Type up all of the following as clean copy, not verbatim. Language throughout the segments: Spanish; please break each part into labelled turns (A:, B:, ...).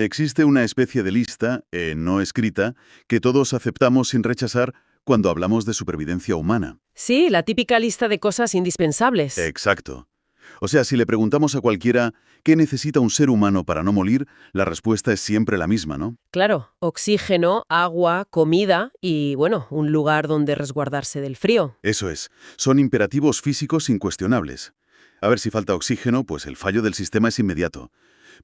A: Existe una especie de lista, no escrita, que todos aceptamos sin rechazar cuando hablamos de supervivencia humana.
B: Sí, la típica lista de cosas indispensables.
A: Exacto. O sea, si le preguntamos a cualquiera qué necesita un ser humano para no morir, la respuesta es siempre la misma, ¿no?
B: Claro, oxígeno, agua, comida y, bueno, un lugar donde resguardarse del frío.
A: Eso es. Son imperativos físicos incuestionables. A ver, si falta oxígeno, pues el fallo del sistema es inmediato.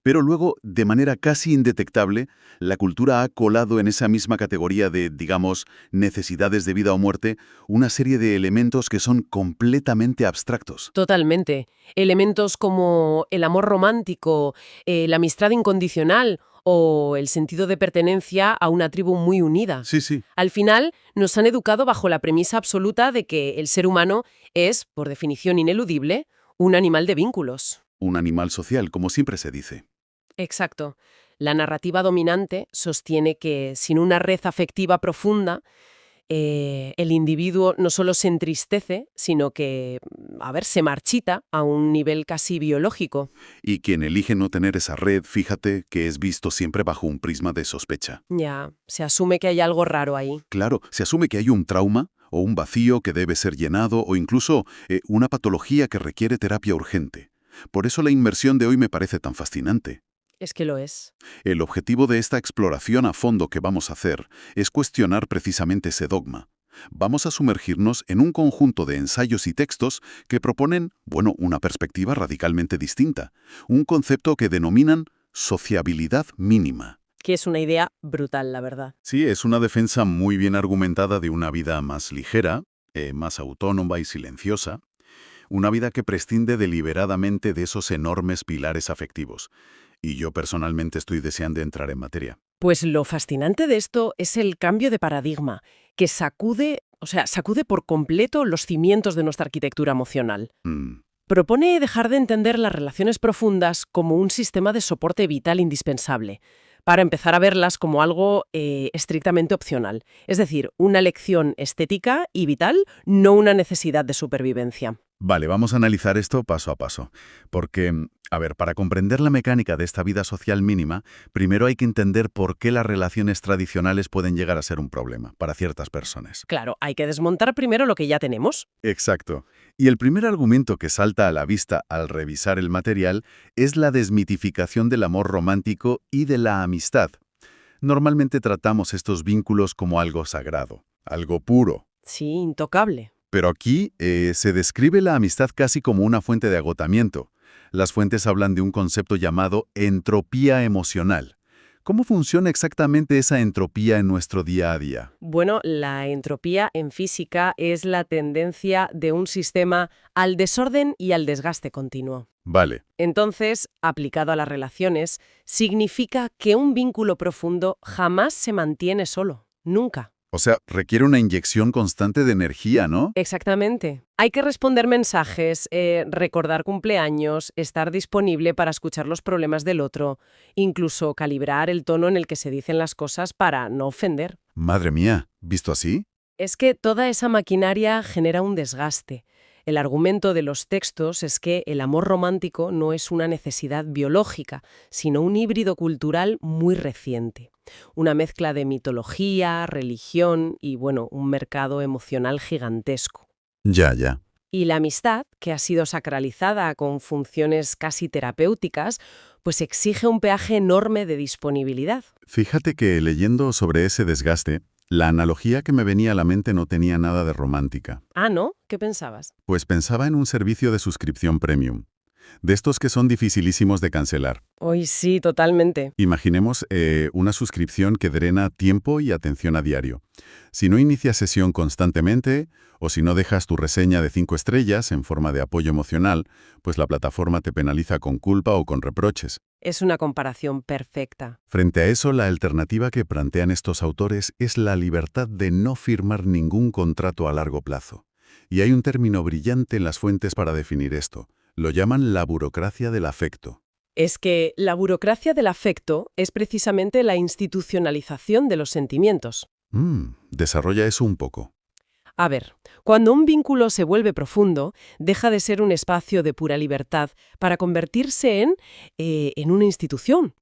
A: Pero luego, de manera casi indetectable, la cultura ha colado en esa misma categoría de, digamos, necesidades de vida o muerte, una serie de elementos que son completamente abstractos.
B: Totalmente. Elementos como el amor romántico, la amistad incondicional o el sentido de pertenencia a una tribu muy unida.
A: Sí, sí.
B: Al final, nos han educado bajo la premisa absoluta de que el ser humano es, por definición ineludible, un animal de vínculos.
A: Un animal social, como siempre se dice.
B: Exacto. La narrativa dominante sostiene que sin una red afectiva profunda, el individuo no solo se entristece, sino que, a ver, se marchita a un nivel casi biológico.
A: Y quien elige no tener esa red, fíjate que es visto siempre bajo un prisma de sospecha.
B: Ya, se asume que hay algo raro ahí.
A: Claro, se asume que hay un trauma o un vacío que debe ser llenado o incluso una patología que requiere terapia urgente. Por eso la inmersión de hoy me parece tan fascinante.
B: Es que lo es.
A: El objetivo de esta exploración a fondo que vamos a hacer es cuestionar precisamente ese dogma. Vamos a sumergirnos en un conjunto de ensayos y textos que proponen, bueno, una perspectiva radicalmente distinta, un concepto que denominan sociabilidad mínima.
B: Que es una idea brutal, la verdad.
A: Sí, es una defensa muy bien argumentada de una vida más ligera, más autónoma y silenciosa, una vida que prescinde deliberadamente de esos enormes pilares afectivos. Y yo personalmente estoy deseando entrar en materia.
B: Pues lo fascinante de esto es el cambio de paradigma, que sacude por completo los cimientos de nuestra arquitectura emocional.
A: Mm,
B: Propone dejar de entender las relaciones profundas como un sistema de soporte vital indispensable, para empezar a verlas como algo estrictamente opcional, es decir, una lección estética y vital, no una necesidad de supervivencia.
A: Vale, vamos a analizar esto paso a paso. Porque, a ver, para comprender la mecánica de esta vida social mínima, primero hay que entender por qué las relaciones tradicionales pueden llegar a ser un problema para ciertas personas.
B: Claro, hay que desmontar primero lo que ya tenemos.
A: Exacto. Y el primer argumento que salta a la vista al revisar el material es la desmitificación del amor romántico y de la amistad. Normalmente tratamos estos vínculos como algo sagrado, algo puro.
B: Sí, intocable.
A: Pero aquí se describe la amistad casi como una fuente de agotamiento. Las fuentes hablan de un concepto llamado entropía emocional. ¿Cómo funciona exactamente esa entropía en nuestro día a día?
B: Bueno, la entropía en física es la tendencia de un sistema al desorden y al desgaste continuo.
A: Vale,
B: Entonces, aplicado a las relaciones, significa que un vínculo profundo jamás se mantiene solo, nunca.
A: o sea, requiere una inyección constante de energía, ¿no?
B: Exactamente. Hay que responder mensajes, recordar cumpleaños, estar disponible para escuchar los problemas del otro, incluso calibrar el tono en el que se dicen las cosas para no ofender.
A: Madre mía, ¿visto así?
B: Es que toda esa maquinaria genera un desgaste. El argumento de los textos es que el amor romántico no es una necesidad biológica, sino un híbrido cultural muy reciente. Una mezcla de mitología, religión y, bueno, un mercado emocional gigantesco.
A: Ya, ya.
B: Y la amistad, que ha sido sacralizada con funciones casi terapéuticas, pues exige un peaje enorme de disponibilidad.
A: Fíjate que leyendo sobre ese desgaste, la analogía que me venía a la mente no tenía nada de romántica.
B: Ah, ¿no? ¿Qué pensabas?
A: Pues pensaba en un servicio de suscripción premium, de estos que son dificilísimos de cancelar.
B: Hoy sí, totalmente.
A: Imaginemos una suscripción que drena tiempo y atención a diario. Si no inicias sesión constantemente o si no dejas tu reseña de 5 estrellas en forma de apoyo emocional, pues la plataforma te penaliza con culpa o con reproches.
B: Es una comparación perfecta.
A: Frente a eso, la alternativa que plantean estos autores es la libertad de no firmar ningún contrato a largo plazo. Y hay un término brillante en las fuentes para definir esto. Lo llaman la burocracia del afecto.
B: Es que la burocracia del afecto es precisamente la institucionalización de los sentimientos.
A: Desarrolla eso un poco.
B: A ver, cuando un vínculo se vuelve profundo, deja de ser un espacio de pura libertad para convertirse en una institución,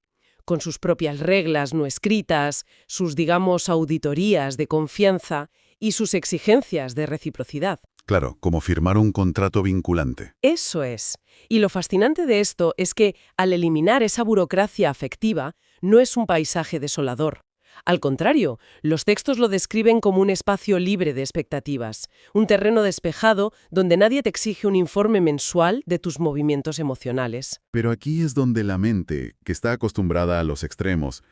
B: con sus propias reglas no escritas, sus, digamos, auditorías de confianza y sus exigencias de reciprocidad.
A: Claro, como firmar un contrato vinculante.
B: Eso es. Y lo fascinante de esto es que, al eliminar esa burocracia afectiva, no es un paisaje desolador. Al contrario, los textos lo describen como un espacio libre de expectativas, un terreno despejado donde nadie te exige un informe mensual de tus movimientos emocionales.
A: Pero aquí es donde la mente, que está acostumbrada a los extremos,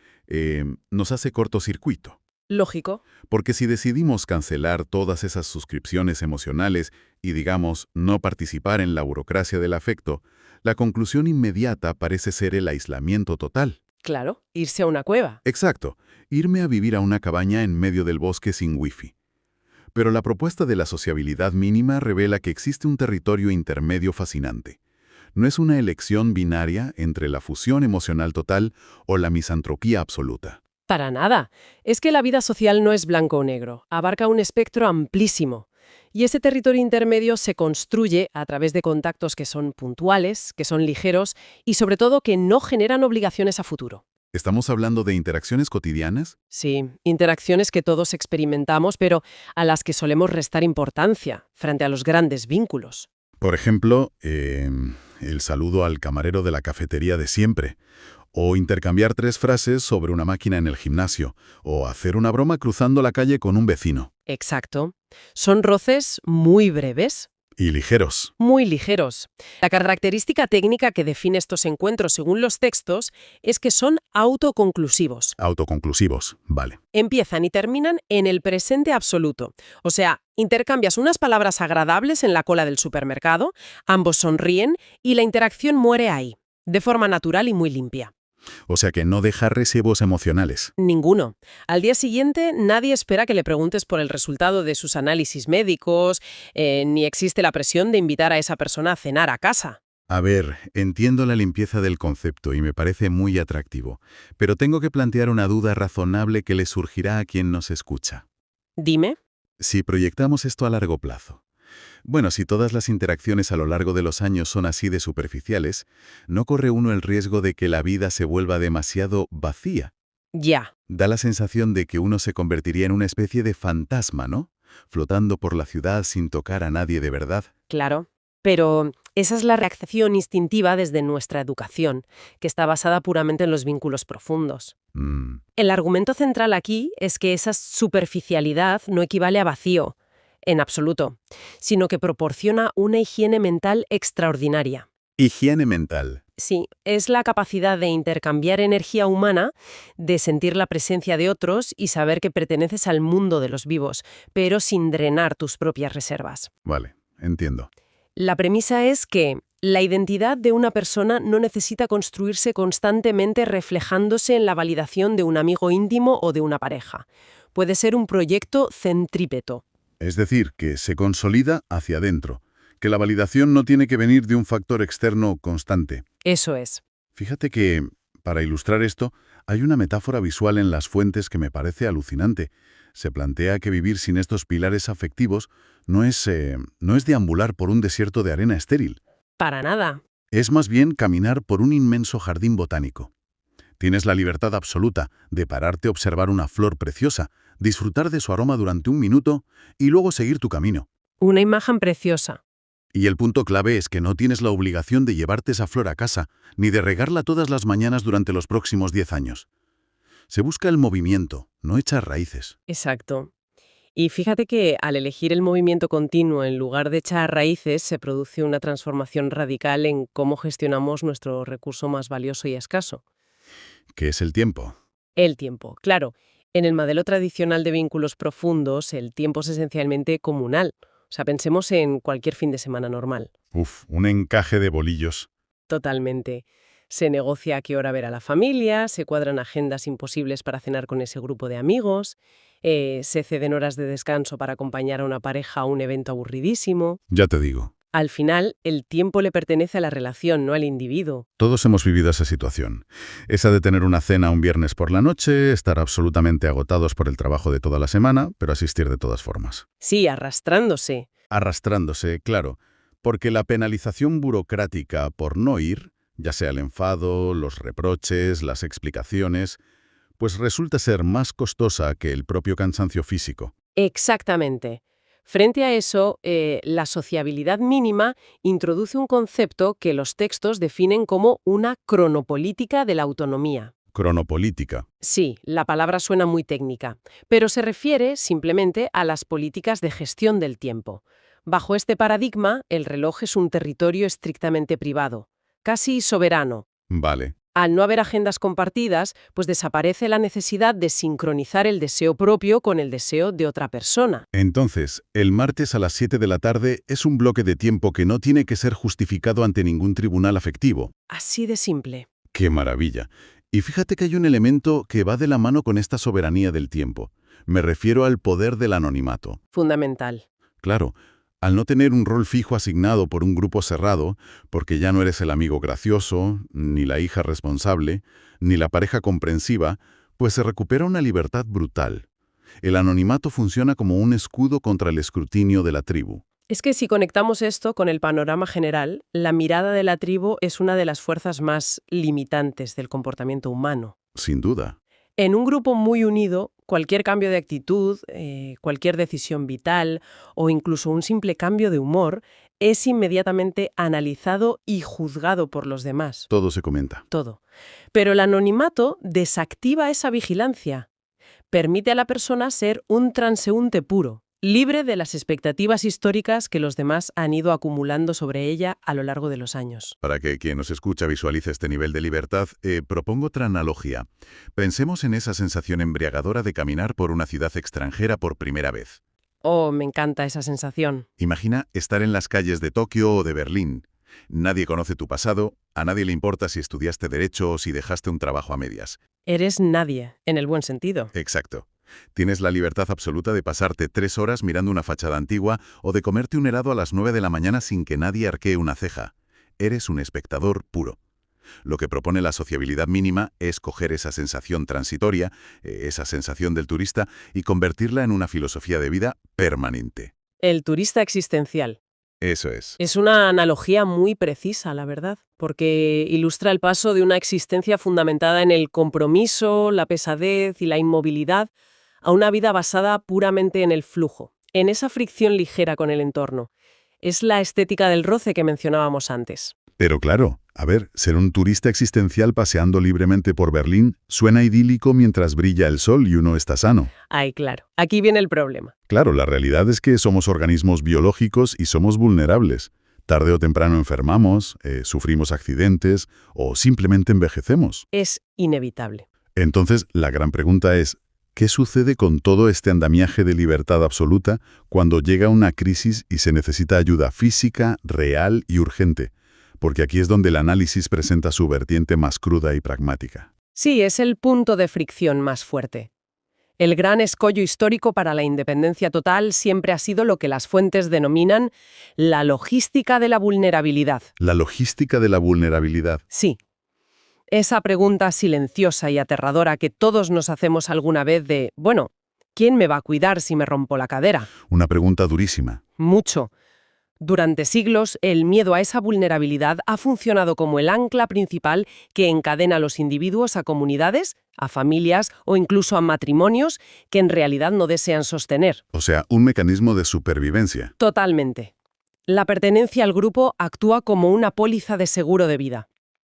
A: nos hace cortocircuito.
B: Lógico.
A: Porque si decidimos cancelar todas esas suscripciones emocionales y, digamos, no participar en la burocracia del afecto, la conclusión inmediata parece ser el aislamiento total.
B: Claro, irse a una cueva.
A: Exacto, irme a vivir a una cabaña en medio del bosque sin wifi. Pero la propuesta de la sociabilidad mínima revela que existe un territorio intermedio fascinante. No es una elección binaria entre la fusión emocional total o la misantropía absoluta.
B: Para nada. Es que la vida social no es blanco o negro, abarca un espectro amplísimo. Y ese territorio intermedio se construye a través de contactos que son puntuales, que son ligeros y sobre todo que no generan obligaciones a futuro.
A: ¿Estamos hablando de interacciones cotidianas?
B: Sí, interacciones que todos experimentamos, pero a las que solemos restar importancia frente a los grandes vínculos.
A: Por ejemplo, el saludo al camarero de la cafetería de siempre, o intercambiar 3 frases sobre una máquina en el gimnasio, o hacer una broma cruzando la calle con un vecino.
B: Exacto. Son roces muy breves,
A: Y ligeros.
B: muy ligeros. La característica técnica que define estos encuentros según los textos es que son autoconclusivos.
A: Autoconclusivos, vale.
B: Empiezan y terminan en el presente absoluto. O sea, intercambias unas palabras agradables en la cola del supermercado, ambos sonríen y la interacción muere ahí, de forma natural y muy limpia.
A: O sea que no deja recibos emocionales.
B: Ninguno. Al día siguiente nadie espera que le preguntes por el resultado de sus análisis médicos, ni existe la presión de invitar a esa persona a cenar a casa.
A: A ver, entiendo la limpieza del concepto y me parece muy atractivo, pero tengo que plantear una duda razonable que le surgirá a quien nos escucha.
B: Dime.
A: Si proyectamos esto a largo plazo. Bueno, si todas las interacciones a lo largo de los años son así de superficiales, ¿no corre uno el riesgo de que la vida se vuelva demasiado vacía?
B: Ya.
A: Da la sensación de que uno se convertiría en una especie de fantasma, ¿no? Flotando por la ciudad sin tocar a nadie de verdad.
B: Claro. Pero esa es la reacción instintiva desde nuestra educación, que está basada puramente en los vínculos profundos. El argumento central aquí es que esa superficialidad no equivale a vacío, en absoluto, sino que proporciona una higiene mental extraordinaria.
A: Higiene mental.
B: Sí, es la capacidad de intercambiar energía humana, de sentir la presencia de otros y saber que perteneces al mundo de los vivos, pero sin drenar tus propias reservas.
A: Vale, entiendo.
B: La premisa es que la identidad de una persona no necesita construirse constantemente reflejándose en la validación de un amigo íntimo o de una pareja. Puede ser un proyecto centrípeto.
A: Es decir, que se consolida hacia adentro, que la validación no tiene que venir de un factor externo constante.
B: Eso es.
A: Fíjate que, para ilustrar esto, hay una metáfora visual en las fuentes que me parece alucinante. Se plantea que vivir sin estos pilares afectivos no es deambular por un desierto de arena estéril.
B: Para nada.
A: Es más bien caminar por un inmenso jardín botánico. Tienes la libertad absoluta de pararte a observar una flor preciosa, disfrutar de su aroma durante un minuto y luego seguir tu camino.
B: Una imagen preciosa.
A: Y el punto clave es que no tienes la obligación de llevarte esa flor a casa, ni de regarla todas las mañanas durante los próximos 10 años. Se busca el movimiento, no echar raíces.
B: Exacto. Y fíjate que al elegir el movimiento continuo en lugar de echar raíces, se produce una transformación radical en cómo gestionamos nuestro recurso más valioso y escaso.
A: ¿Qué es el tiempo?
B: El tiempo. Claro, en el modelo tradicional de vínculos profundos, el tiempo es esencialmente comunal. O sea, pensemos en cualquier fin de semana normal.
A: Un encaje de bolillos.
B: Totalmente. Se negocia a qué hora ver a la familia, se cuadran agendas imposibles para cenar con ese grupo de amigos, se ceden horas de descanso para acompañar a una pareja a un evento aburridísimo.
A: Ya te digo.
B: Al final, el tiempo le pertenece a la relación, no al individuo.
A: Todos hemos vivido esa situación. Esa de tener una cena un viernes por la noche, estar absolutamente agotados por el trabajo de toda la semana, pero asistir de todas formas.
B: Sí, arrastrándose.
A: Arrastrándose, claro, porque la penalización burocrática por no ir ya sea el enfado, los reproches, las explicaciones, pues resulta ser más costosa que el propio cansancio físico.
B: Exactamente. Frente a eso, la sociabilidad mínima introduce un concepto que los textos definen como una cronopolítica de la autonomía.
A: Cronopolítica.
B: Sí, la palabra suena muy técnica, pero se refiere simplemente a las políticas de gestión del tiempo. Bajo este paradigma, el reloj es un territorio estrictamente privado, casi soberano.
A: Vale.
B: Al no haber agendas compartidas, pues desaparece la necesidad de sincronizar el deseo propio con el deseo de otra persona.
A: Entonces, el martes a las 7 de la tarde es un bloque de tiempo que no tiene que ser justificado ante ningún tribunal afectivo.
B: Así de simple.
A: ¡Qué maravilla! Y fíjate que hay un elemento que va de la mano con esta soberanía del tiempo. Me refiero al poder del anonimato.
B: Fundamental.
A: Claro, al no tener un rol fijo asignado por un grupo cerrado, porque ya no eres el amigo gracioso, ni la hija responsable, ni la pareja comprensiva, pues se recupera una libertad brutal. El anonimato funciona como un escudo contra el escrutinio de la tribu.
B: Es que si conectamos esto con el panorama general, la mirada de la tribu es una de las fuerzas más limitantes del comportamiento humano.
A: Sin duda.
B: En un grupo muy unido, cualquier cambio de actitud, cualquier decisión vital o incluso un simple cambio de humor es inmediatamente analizado y juzgado por los demás.
A: Todo se comenta.
B: Todo. Pero el anonimato desactiva esa vigilancia. Permite a la persona ser un transeúnte puro, libre de las expectativas históricas que los demás han ido acumulando sobre ella a lo largo de los años.
A: Para que quien nos escucha visualice este nivel de libertad, propongo otra analogía. Pensemos en esa sensación embriagadora de caminar por una ciudad extranjera por primera vez.
B: Oh, me encanta esa sensación.
A: Imagina estar en las calles de Tokio o de Berlín. Nadie conoce tu pasado, a nadie le importa si estudiaste Derecho o si dejaste un trabajo a medias.
B: Eres nadie, en el buen sentido.
A: Exacto. Tienes la libertad absoluta de pasarte 3 horas mirando una fachada antigua o de comerte un helado a las 9 de la mañana sin que nadie arquee una ceja. Eres un espectador puro. Lo que propone la sociabilidad mínima es coger esa sensación transitoria, esa sensación del turista, y convertirla en una filosofía de vida permanente.
B: El turista existencial.
A: Eso es.
B: Es una analogía muy precisa, la verdad, porque ilustra el paso de una existencia fundamentada en el compromiso, la pesadez y la inmovilidad a una vida basada puramente en el flujo, en esa fricción ligera con el entorno. Es la estética del roce que mencionábamos antes.
A: Pero claro, a ver, ser un turista existencial paseando libremente por Berlín suena idílico mientras brilla el sol y uno está sano.
B: Ay, claro. Aquí viene el problema.
A: Claro, la realidad es que somos organismos biológicos y somos vulnerables. Tarde o temprano enfermamos, sufrimos accidentes o simplemente envejecemos.
B: Es inevitable.
A: Entonces, la gran pregunta es, ¿qué sucede con todo este andamiaje de libertad absoluta cuando llega una crisis y se necesita ayuda física, real y urgente? Porque aquí es donde el análisis presenta su vertiente más cruda y pragmática.
B: Sí, es el punto de fricción más fuerte. El gran escollo histórico para la independencia total siempre ha sido lo que las fuentes denominan la logística de la vulnerabilidad.
A: La logística de la vulnerabilidad.
B: Sí. Esa pregunta silenciosa y aterradora que todos nos hacemos alguna vez de, bueno, ¿quién me va a cuidar si me rompo la cadera?
A: Una pregunta durísima.
B: Mucho. Durante siglos, el miedo a esa vulnerabilidad ha funcionado como el ancla principal que encadena a los individuos a comunidades, a familias o incluso a matrimonios que en realidad no desean sostener.
A: O sea, un mecanismo de supervivencia.
B: Totalmente. La pertenencia al grupo actúa como una póliza de seguro de vida.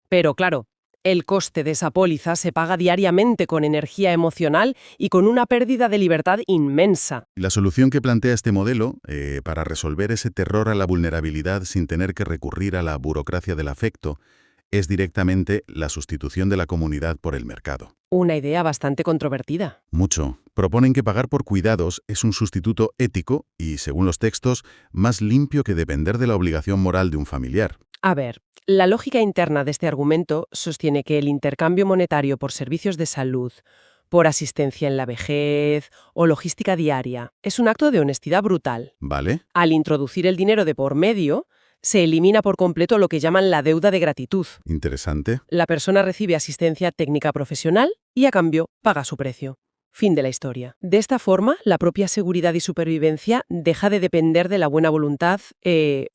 B: Pero claro, el coste de esa póliza se paga diariamente con energía emocional y con una pérdida de libertad inmensa.
A: La solución que plantea este modelo, para resolver ese terror a la vulnerabilidad sin tener que recurrir a la burocracia del afecto, es directamente la sustitución de la comunidad por el mercado.
B: Una idea bastante controvertida.
A: Mucho. Proponen que pagar por cuidados es un sustituto ético y, según los textos, más limpio que depender de la obligación moral de un familiar.
B: A ver, la lógica interna de este argumento sostiene que el intercambio monetario por servicios de salud, por asistencia en la vejez o logística diaria es un acto de honestidad brutal.
A: ¿Vale?
B: Al introducir el dinero de por medio, se elimina por completo lo que llaman la deuda de gratitud.
A: Interesante.
B: La persona recibe asistencia técnica profesional y a cambio paga su precio. Fin de la historia. De esta forma, la propia seguridad y supervivencia deja de depender de la buena voluntad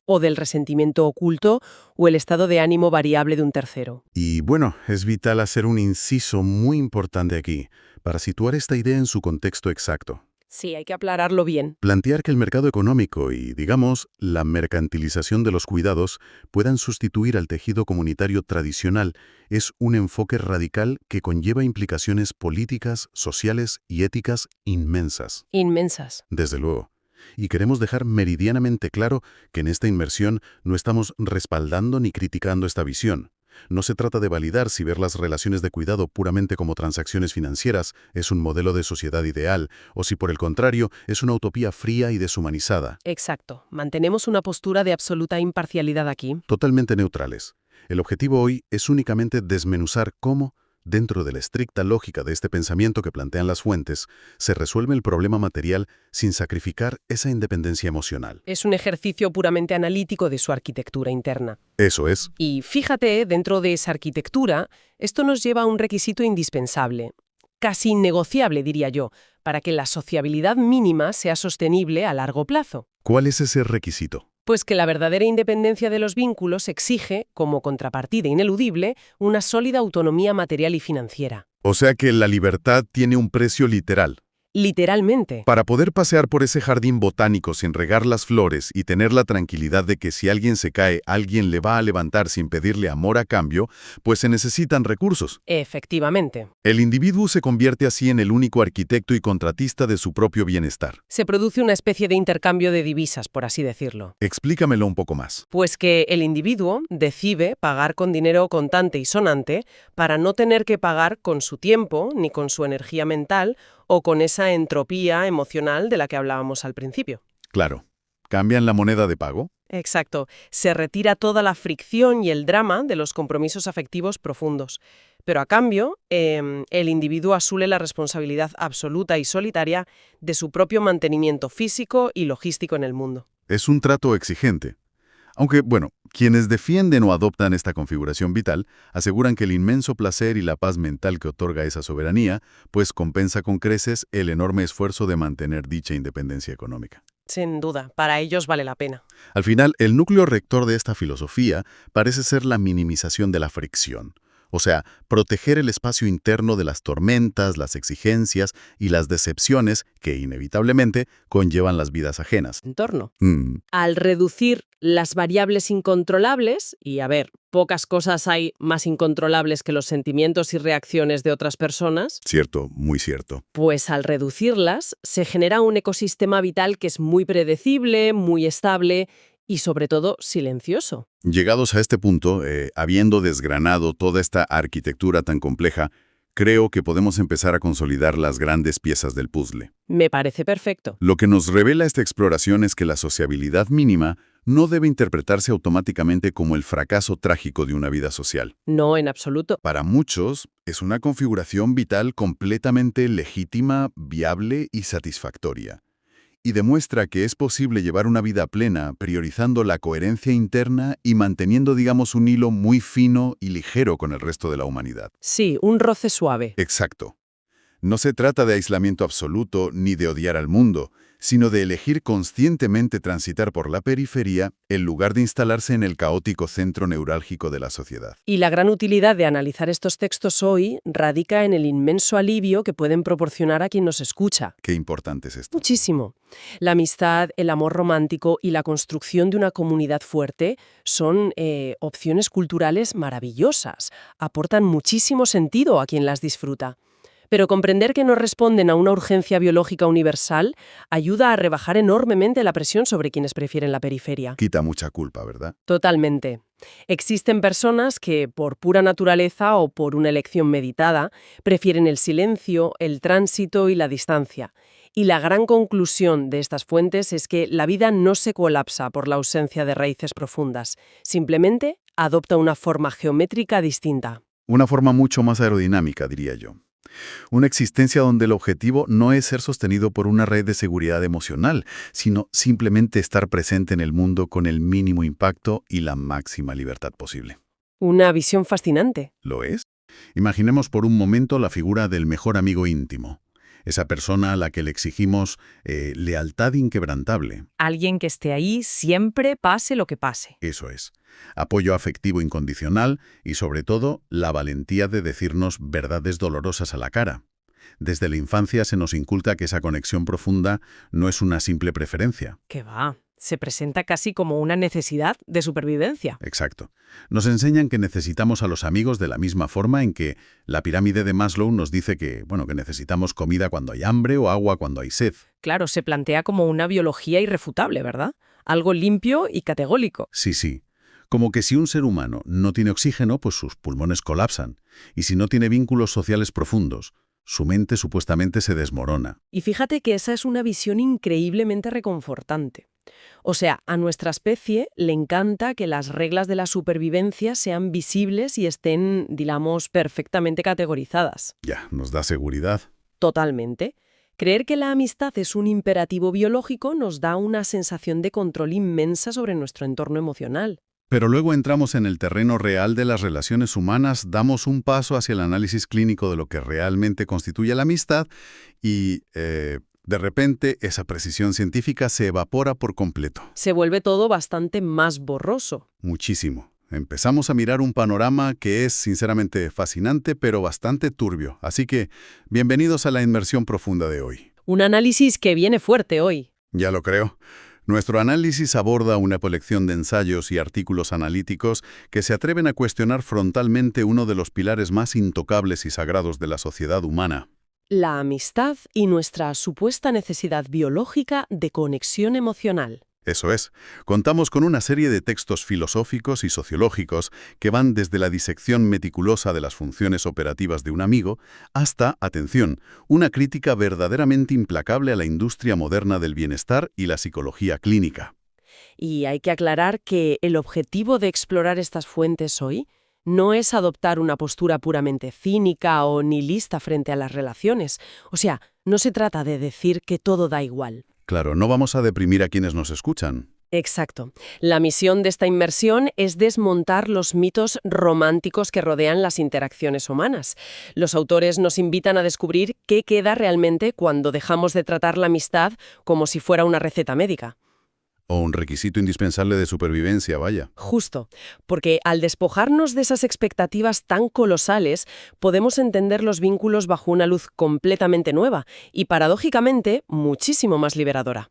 B: o del resentimiento oculto o el estado de ánimo variable de un tercero.
C: Y bueno, es vital hacer un inciso muy importante aquí, para situar esta idea en su contexto exacto.
B: Sí, hay que aclararlo bien.
C: Plantear que el mercado económico y, digamos, la mercantilización de los cuidados puedan sustituir al tejido comunitario tradicional es un enfoque radical que conlleva implicaciones políticas, sociales y éticas inmensas.
B: Inmensas.
C: Desde luego. Y queremos dejar meridianamente claro que en esta inmersión no estamos respaldando ni criticando esta visión. No se trata de validar si ver las relaciones de cuidado puramente como transacciones financieras es un modelo de sociedad ideal, o si por el contrario es una utopía fría y deshumanizada.
B: Exacto. Mantenemos una postura de absoluta imparcialidad aquí.
C: Totalmente neutrales. El objetivo hoy es únicamente desmenuzar cómo, dentro de la estricta lógica de este pensamiento que plantean las fuentes, se resuelve el problema material sin sacrificar esa independencia emocional.
B: Es un ejercicio puramente analítico de su arquitectura interna.
C: Eso es.
B: Y fíjate, dentro de esa arquitectura, esto nos lleva a un requisito indispensable, casi innegociable, diría yo, para que la sociabilidad mínima sea sostenible a largo plazo.
C: ¿Cuál es ese requisito?
B: Pues que la verdadera independencia de los vínculos exige, como contrapartida ineludible, una sólida autonomía material y financiera.
C: O sea que la libertad tiene un precio literal.
B: Literalmente.
C: Para poder pasear por ese jardín botánico sin regar las flores y tener la tranquilidad de que si alguien se cae, alguien le va a levantar sin pedirle amor a cambio, pues se necesitan recursos.
B: Efectivamente.
C: El individuo se convierte así en el único arquitecto y contratista de su propio bienestar.
B: Se produce una especie de intercambio de divisas, por así decirlo.
C: Explícamelo un poco más.
B: Pues que el individuo decide pagar con dinero contante y sonante para no tener que pagar con su tiempo ni con su energía mental o con esa entropía emocional de la que hablábamos al principio.
C: Claro. ¿Cambian la moneda de pago?
B: Exacto. Se retira toda la fricción y el drama de los compromisos afectivos profundos. Pero a cambio, el individuo asume la responsabilidad absoluta y solitaria de su propio mantenimiento físico y logístico en el mundo.
C: Es un trato exigente. Aunque, bueno, quienes defienden o adoptan esta configuración vital aseguran que el inmenso placer y la paz mental que otorga esa soberanía, pues compensa con creces el enorme esfuerzo de mantener dicha independencia económica.
B: Sin duda, para ellos vale la pena.
C: Al final, el núcleo rector de esta filosofía parece ser la minimización de la fricción. O sea, proteger el espacio interno de las tormentas, las exigencias y las decepciones que inevitablemente conllevan las vidas ajenas.
B: Entorno. Al reducir las variables incontrolables, y a ver, pocas cosas hay más incontrolables que los sentimientos y reacciones de otras personas,
C: Cierto, muy cierto.
B: pues al reducirlas se genera un ecosistema vital que es muy predecible, muy estable y sobre todo silencioso.
C: Llegados a este punto, habiendo desgranado toda esta arquitectura tan compleja, creo que podemos empezar a consolidar las grandes piezas del puzzle.
B: Me parece perfecto.
C: Lo que nos revela esta exploración es que la sociabilidad mínima no debe interpretarse automáticamente como el fracaso trágico de una vida social.
B: No, en absoluto.
C: Para muchos, es una configuración vital completamente legítima, viable y satisfactoria. Y demuestra que es posible llevar una vida plena priorizando la coherencia interna y manteniendo, digamos, un hilo muy fino y ligero con el resto de la humanidad.
B: Sí, un roce suave.
C: Exacto. No se trata de aislamiento absoluto ni de odiar al mundo, sino de elegir conscientemente transitar por la periferia en lugar de instalarse en el caótico centro neurálgico de la sociedad.
B: Y la gran utilidad de analizar estos textos hoy radica en el inmenso alivio que pueden proporcionar a quien nos escucha.
C: Qué importante es esto.
B: Muchísimo. La amistad, el amor romántico y la construcción de una comunidad fuerte son opciones culturales maravillosas. Aportan muchísimo sentido a quien las disfruta. Pero comprender que no responden a una urgencia biológica universal ayuda a rebajar enormemente la presión sobre quienes prefieren la periferia.
C: Quita mucha culpa, ¿verdad?
B: Totalmente. Existen personas que, por pura naturaleza o por una elección meditada, prefieren el silencio, el tránsito y la distancia. Y la gran conclusión de estas fuentes es que la vida no se colapsa por la ausencia de raíces profundas, simplemente adopta una forma geométrica distinta.
C: Una forma mucho más aerodinámica, diría yo. Una existencia donde el objetivo no es ser sostenido por una red de seguridad emocional, sino simplemente estar presente en el mundo con el mínimo impacto y la máxima libertad posible.
B: Una visión fascinante.
C: ¿Lo es? Imaginemos por un momento la figura del mejor amigo íntimo. Esa persona a la que le exigimos lealtad inquebrantable.
D: Alguien que esté ahí siempre, pase lo que pase.
C: Eso es. Apoyo afectivo incondicional y, sobre todo, la valentía de decirnos verdades dolorosas a la cara. Desde la infancia se nos inculca que esa conexión profunda no es una simple preferencia.
D: ¿Qué va? Se presenta casi como una necesidad de supervivencia.
C: Exacto. Nos enseñan que necesitamos a los amigos de la misma forma en que la pirámide de Maslow nos dice que necesitamos comida cuando hay hambre o agua cuando hay sed.
D: Claro, se plantea como una biología irrefutable, ¿verdad? Algo limpio y categórico.
C: Sí. Como que si un ser humano no tiene oxígeno, pues sus pulmones colapsan. Y si no tiene vínculos sociales profundos, su mente supuestamente se desmorona.
B: Y fíjate que esa es una visión increíblemente reconfortante. O sea, a nuestra especie le encanta que las reglas de la supervivencia sean visibles y estén, digamos, perfectamente categorizadas.
C: Ya, nos da seguridad.
B: Totalmente. Creer que la amistad es un imperativo biológico nos da una sensación de control inmensa sobre nuestro entorno emocional.
C: Pero luego entramos en el terreno real de las relaciones humanas, damos un paso hacia el análisis clínico de lo que realmente constituye la amistad y, de repente, esa precisión científica se evapora por completo.
B: Se vuelve todo bastante más borroso.
C: Muchísimo. Empezamos a mirar un panorama que es sinceramente fascinante, pero bastante turbio. Así que, bienvenidos a la inmersión profunda de hoy.
B: Un análisis que viene fuerte hoy.
C: Ya lo creo. Nuestro análisis aborda una colección de ensayos y artículos analíticos que se atreven a cuestionar frontalmente uno de los pilares más intocables y sagrados de la sociedad humana.
B: La amistad y nuestra supuesta necesidad biológica de conexión emocional.
C: Eso es. Contamos con una serie de textos filosóficos y sociológicos que van desde la disección meticulosa de las funciones operativas de un amigo hasta, atención, una crítica verdaderamente implacable a la industria moderna del bienestar y la psicología clínica.
B: Y hay que aclarar que el objetivo de explorar estas fuentes hoy no es adoptar una postura puramente cínica o nihilista frente a las relaciones. O sea, no se trata de decir que todo da igual.
C: Claro, no vamos a deprimir a quienes nos escuchan.
B: Exacto. La misión de esta inmersión es desmontar los mitos románticos que rodean las interacciones humanas. Los autores nos invitan a descubrir qué queda realmente cuando dejamos de tratar la amistad como si fuera una receta médica.
C: O un requisito indispensable de supervivencia, vaya.
B: Justo, porque al despojarnos de esas expectativas tan colosales, podemos entender los vínculos bajo una luz completamente nueva y, paradójicamente, muchísimo más liberadora.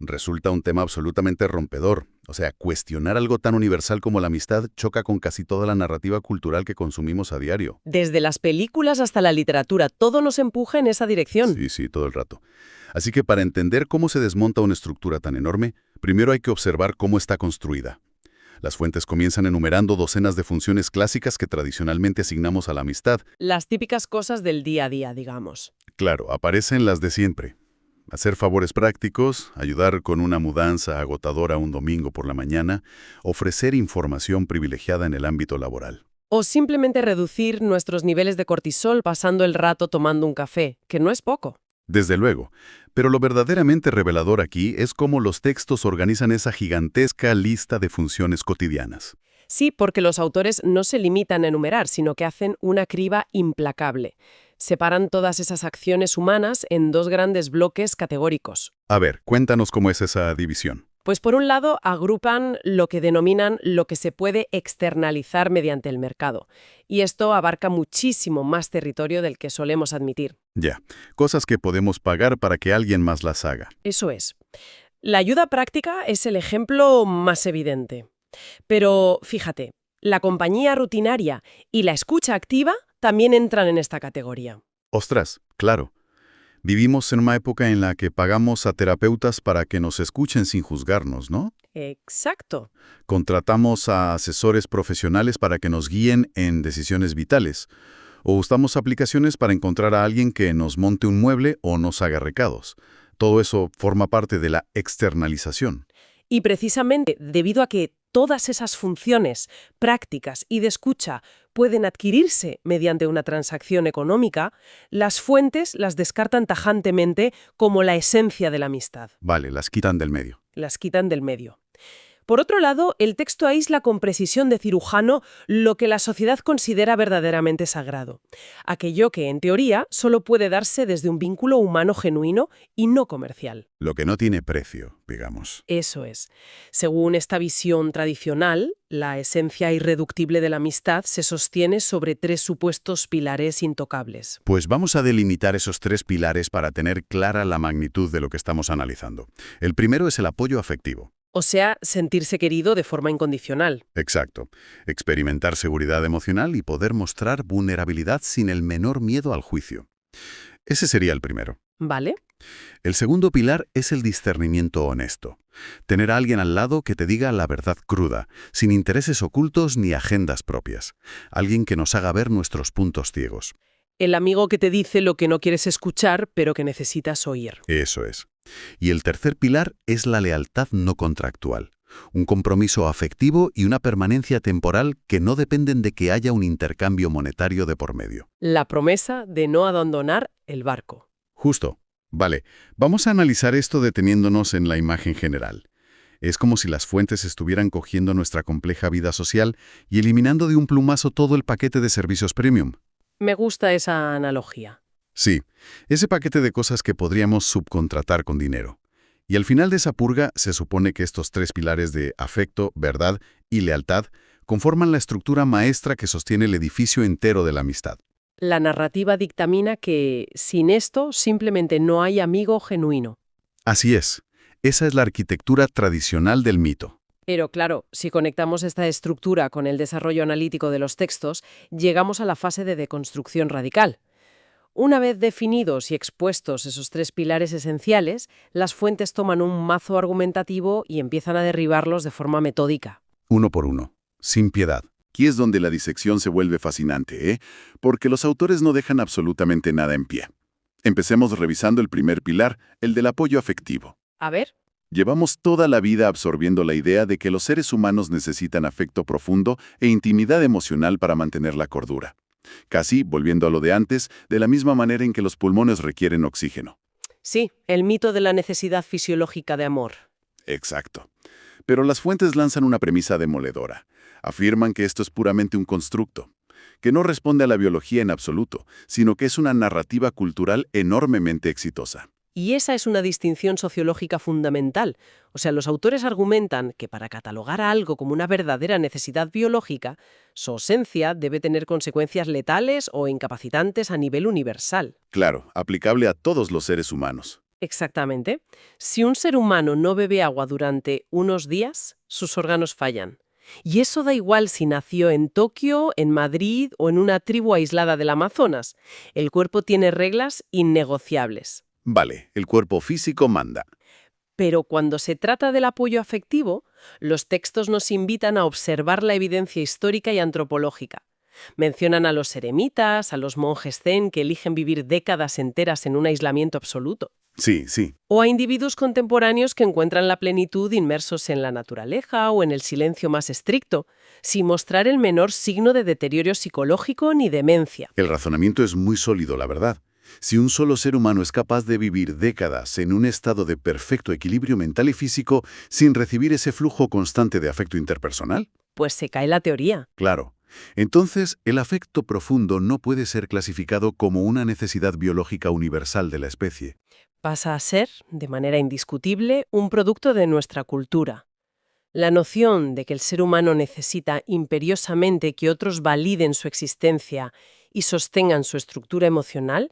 C: Resulta un tema absolutamente rompedor. O sea, cuestionar algo tan universal como la amistad choca con casi toda la narrativa cultural que consumimos a diario.
B: Desde las películas hasta la literatura, todo nos empuja en esa dirección.
C: Sí, todo el rato. Así que para entender cómo se desmonta una estructura tan enorme, primero hay que observar cómo está construida. Las fuentes comienzan enumerando docenas de funciones clásicas que tradicionalmente asignamos a la amistad.
B: Las típicas cosas del día a día, digamos.
C: Claro, aparecen las de siempre. Hacer favores prácticos, ayudar con una mudanza agotadora un domingo por la mañana, ofrecer información privilegiada en el ámbito laboral.
B: O simplemente reducir nuestros niveles de cortisol pasando el rato tomando un café, que no es poco.
C: Desde luego, pero lo verdaderamente revelador aquí es cómo los textos organizan esa gigantesca lista de funciones cotidianas.
B: Sí, porque los autores no se limitan a enumerar, sino que hacen una criba implacable. Separan todas esas acciones humanas en dos grandes bloques categóricos.
C: A ver, cuéntanos cómo es esa división.
B: Pues por un lado, agrupan lo que denominan lo que se puede externalizar mediante el mercado. Y esto abarca muchísimo más territorio del que solemos admitir.
C: Ya, cosas que podemos pagar para que alguien más las haga.
B: Eso es. La ayuda práctica es el ejemplo más evidente. Pero fíjate, la compañía rutinaria y la escucha activa también entran en esta categoría.
C: Ostras, claro. Vivimos en una época en la que pagamos a terapeutas para que nos escuchen sin juzgarnos, ¿no?
B: Exacto.
C: Contratamos a asesores profesionales para que nos guíen en decisiones vitales. O usamos aplicaciones para encontrar a alguien que nos monte un mueble o nos haga recados. Todo eso forma parte de la externalización.
B: Y precisamente debido a que todas esas funciones prácticas y de escucha pueden adquirirse mediante una transacción económica, las fuentes las descartan tajantemente como la esencia de la amistad.
C: Vale, las quitan del medio.
B: Las quitan del medio. Por otro lado, el texto aísla con precisión de cirujano lo que la sociedad considera verdaderamente sagrado. Aquello que, en teoría, solo puede darse desde un vínculo humano genuino y no comercial.
C: Lo que no tiene precio, digamos.
B: Eso es. Según esta visión tradicional, la esencia irreductible de la amistad se sostiene sobre 3 supuestos pilares intocables.
C: Pues vamos a delimitar esos 3 pilares para tener clara la magnitud de lo que estamos analizando. El primero es el apoyo afectivo.
B: O sea, sentirse querido de forma incondicional.
C: Exacto. Experimentar seguridad emocional y poder mostrar vulnerabilidad sin el menor miedo al juicio. Ese sería el primero.
B: ¿Vale?
C: El segundo pilar es el discernimiento honesto. Tener a alguien al lado que te diga la verdad cruda, sin intereses ocultos ni agendas propias. Alguien que nos haga ver nuestros puntos ciegos.
B: El amigo que te dice lo que no quieres escuchar, pero que necesitas oír.
C: Eso es. Y el tercer pilar es la lealtad no contractual. Un compromiso afectivo y una permanencia temporal que no dependen de que haya un intercambio monetario de por medio.
B: La promesa de no abandonar el barco.
C: Justo. Vale, vamos a analizar esto deteniéndonos en la imagen general. Es como si las fuentes estuvieran cogiendo nuestra compleja vida social y eliminando de un plumazo todo el paquete de servicios premium.
B: Me gusta esa analogía.
C: Sí, ese paquete de cosas que podríamos subcontratar con dinero. Y al final de esa purga se supone que estos 3 pilares de afecto, verdad y lealtad conforman la estructura maestra que sostiene el edificio entero de la amistad.
B: La narrativa dictamina que, sin esto, simplemente no hay amigo genuino.
C: Así es. Esa es la arquitectura tradicional del mito.
B: Pero claro, si conectamos esta estructura con el desarrollo analítico de los textos, llegamos a la fase de deconstrucción radical. Una vez definidos y expuestos esos 3 pilares esenciales, las fuentes toman un mazo argumentativo y empiezan a derribarlos de forma metódica.
C: Uno por uno, sin piedad.
A: Aquí es donde la disección se vuelve fascinante, porque los autores no dejan absolutamente nada en pie. Empecemos revisando el primer pilar, el del apoyo afectivo.
B: A ver.
A: Llevamos toda la vida absorbiendo la idea de que los seres humanos necesitan afecto profundo e intimidad emocional para mantener la cordura. Casi, volviendo a lo de antes, de la misma manera en que los pulmones requieren oxígeno.
B: Sí, el mito de la necesidad fisiológica de amor.
A: Exacto. Pero las fuentes lanzan una premisa demoledora. Afirman que esto es puramente un constructo, que no responde a la biología en absoluto, sino que es una narrativa cultural enormemente exitosa.
B: Y esa es una distinción sociológica fundamental. O sea, los autores argumentan que para catalogar a algo como una verdadera necesidad biológica, su ausencia debe tener consecuencias letales o incapacitantes a nivel universal.
A: Claro, aplicable a todos los seres humanos.
B: Exactamente. Si un ser humano no bebe agua durante unos días, sus órganos fallan. Y eso da igual si nació en Tokio, en Madrid o en una tribu aislada del Amazonas. El cuerpo tiene reglas innegociables.
A: Vale, el cuerpo físico manda.
B: Pero cuando se trata del apoyo afectivo, los textos nos invitan a observar la evidencia histórica y antropológica. Mencionan a los eremitas, a los monjes zen que eligen vivir décadas enteras en un aislamiento absoluto.
A: Sí, sí.
B: O a individuos contemporáneos que encuentran la plenitud inmersos en la naturaleza o en el silencio más estricto, sin mostrar el menor signo de deterioro psicológico ni demencia.
A: El razonamiento es muy sólido, la verdad. Si un solo ser humano es capaz de vivir décadas en un estado de perfecto equilibrio mental y físico sin recibir ese flujo constante de afecto interpersonal,
B: Pues se cae la teoría.
A: claro. Entonces, el afecto profundo no puede ser clasificado como una necesidad biológica universal de la especie.
B: Pasa a ser, de manera indiscutible, un producto de nuestra cultura. La noción de que el ser humano necesita imperiosamente que otros validen su existencia y sostengan su estructura emocional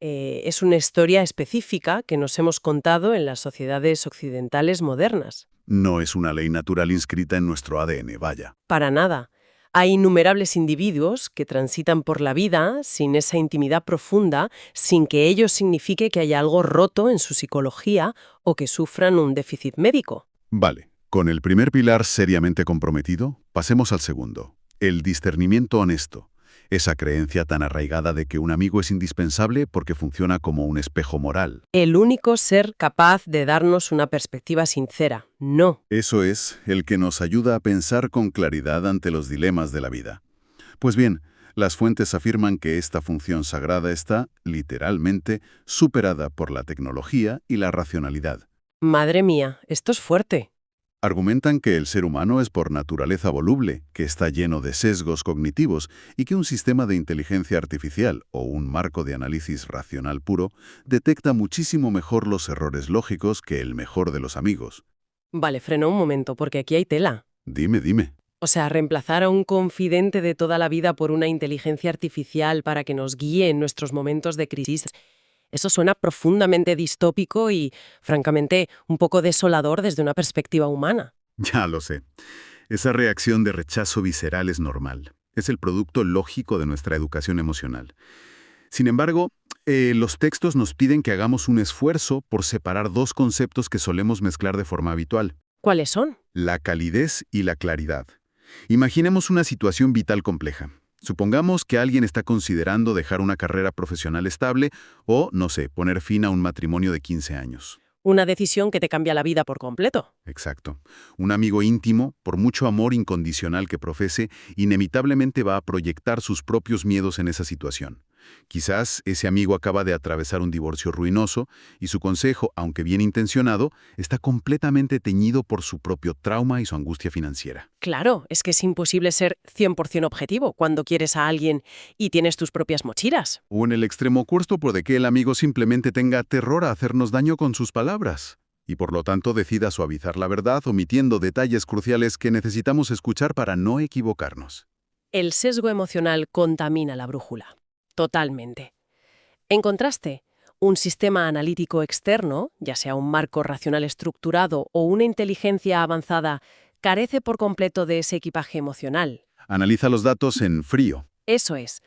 B: es una historia específica que nos hemos contado en las sociedades occidentales modernas.
A: No es una ley natural inscrita en nuestro ADN, vaya.
B: Para nada. Hay innumerables individuos que transitan por la vida sin esa intimidad profunda, sin que ello signifique que haya algo roto en su psicología o que sufran un déficit médico.
A: Vale, con el primer pilar seriamente comprometido, pasemos al segundo, el discernimiento honesto. Esa creencia tan arraigada de que un amigo es indispensable porque funciona como un espejo moral.
B: El único ser capaz de darnos una perspectiva sincera. No.
A: Eso es, el que nos ayuda a pensar con claridad ante los dilemas de la vida. Pues bien, las fuentes afirman que esta función sagrada está, literalmente, superada por la tecnología y la racionalidad.
B: Madre mía, esto es fuerte.
A: Argumentan que el ser humano es por naturaleza voluble, que está lleno de sesgos cognitivos y que un sistema de inteligencia artificial o un marco de análisis racional puro detecta muchísimo mejor los errores lógicos que el mejor de los amigos.
B: Vale, frena un momento, porque aquí hay tela.
A: Dime.
B: O sea, reemplazar a un confidente de toda la vida por una inteligencia artificial para que nos guíe en nuestros momentos de crisis, eso suena profundamente distópico y, francamente, un poco desolador desde una perspectiva humana.
A: Ya lo sé. Esa reacción de rechazo visceral es normal. Es el producto lógico de nuestra educación emocional. Sin embargo, los textos nos piden que hagamos un esfuerzo por separar dos conceptos que solemos mezclar de forma habitual:
B: ¿Cuáles son?
A: la calidez y la claridad. Imaginemos una situación vital compleja. Supongamos que alguien está considerando dejar una carrera profesional estable o, no sé, poner fin a un matrimonio de 15 años.
B: Una decisión que te cambia la vida por completo.
A: Exacto. Un amigo íntimo, por mucho amor incondicional que profese, inevitablemente va a proyectar sus propios miedos en esa situación. Quizás ese amigo acaba de atravesar un divorcio ruinoso y su consejo, aunque bien intencionado, está completamente teñido por su propio trauma y su angustia financiera.
B: Claro, es que es imposible ser 100% objetivo cuando quieres a alguien y tienes tus propias mochilas.
A: O en el extremo opuesto puede que el amigo simplemente tenga terror a hacernos daño con sus palabras y por lo tanto decida suavizar la verdad omitiendo detalles cruciales que necesitamos escuchar para no equivocarnos.
B: El sesgo emocional contamina la brújula. Totalmente. En contraste, un sistema analítico externo, ya sea un marco racional estructurado o una inteligencia avanzada, carece por completo de ese equipaje emocional.
A: Analiza los datos en frío.
B: Eso es.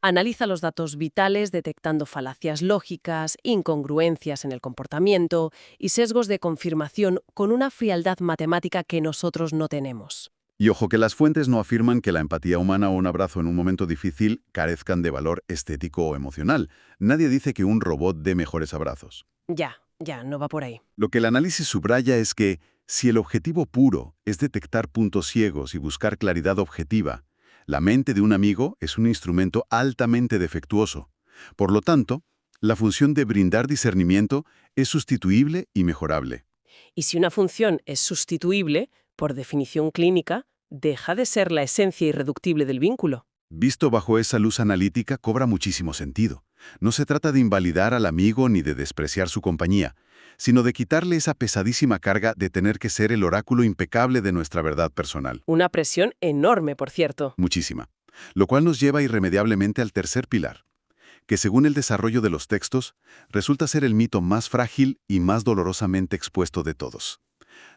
B: Analiza los datos vitales detectando falacias lógicas, incongruencias en el comportamiento y sesgos de confirmación con una frialdad matemática que nosotros no tenemos.
A: Y ojo que las fuentes no afirman que la empatía humana o un abrazo en un momento difícil carezcan de valor estético o emocional. Nadie dice que un robot dé mejores abrazos.
B: Ya, no va por ahí.
A: Lo que el análisis subraya es que, si el objetivo puro es detectar puntos ciegos y buscar claridad objetiva, la mente de un amigo es un instrumento altamente defectuoso. Por lo tanto, la función de brindar discernimiento es sustituible y mejorable.
B: Y si una función es sustituible, por definición clínica, deja de ser la esencia irreductible del vínculo.
A: Visto bajo esa luz analítica, cobra muchísimo sentido. No se trata de invalidar al amigo ni de despreciar su compañía, sino de quitarle esa pesadísima carga de tener que ser el oráculo impecable de nuestra verdad personal.
B: Una presión enorme, por cierto.
A: Muchísima. Lo cual nos lleva irremediablemente al tercer pilar, que según el desarrollo de los textos, resulta ser el mito más frágil y más dolorosamente expuesto de todos: